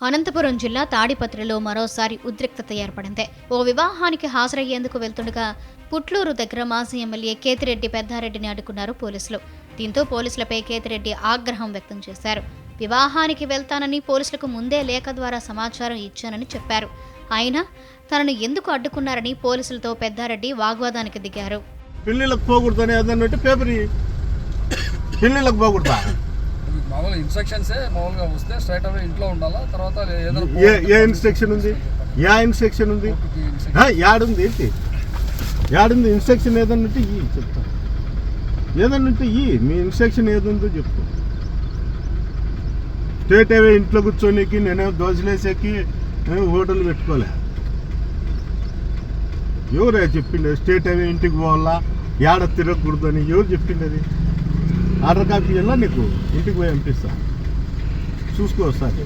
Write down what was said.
అనంతపురం జిల్లా తాడిపత్రిలో మరోసారి ఉద్రిక్తత ఏర్పడింది. ఓ వివాహానికి హాజరయ్యేందుకు వెళ్తుండగా పుట్లూరు దగ్గర మాజీ ఎమ్మెల్యే కేతిరెడ్డి పెద్దారెడ్డిని అడ్డుకున్నారు పోలీసులు. దీంతో పోలీసులపై కేతిరెడ్డి ఆగ్రహం వ్యక్తం చేశారు. వివాహానికి వెళ్తానని పోలీసులకు ముందే లేఖ ద్వారా సమాచారం ఇచ్చానని చెప్పారు. అయినా తనను ఎందుకు అడ్డుకున్నారని పోలీసులతో పెద్దారెడ్డి వాగ్వాదానికి దిగారు. పెళ్లిళ్ళకి పోకూడదని ఏదన్నట్టు పేపర్ పెళ్లిళ్ళకి పోకూడదా? మామూలు ఇన్స్ట్రక్షన్సే మామూలుగా వస్తే స్ట్రైట్ అవే ఇంట్లో ఉండాలా. తర్వాత ఏ ఇన్స్ట్రక్షన్ ఉంది? యా ఇన్స్ట్రక్షన్ ఉంది? యాడుంది? ఏంటి యాడుంది ఇన్స్ట్రక్షన్? ఏదన్నట్టు ఇయ్యి చెప్తా. ఏదన్నట్టు ఇయ్యి, మీ ఇన్స్ట్రక్షన్ ఏదుందో చెప్పు. స్ట్రైట్ అవే ఇంట్లో కూర్చోనికి నేనేమో దోశలేసేకి హోటల్ పెట్టుకోలే. ఎవరే చెప్పింది స్ట్రైట్ అవే ఇంటికి పోవాలా, ఏడ తిరగకూడదు అని? ఎవరు చెప్పింది అది? ఆర్డర్ కాపీ వెళ్ళా నీకు ఇంటికి పోయి పంపిస్తా, చూసుకో సార్.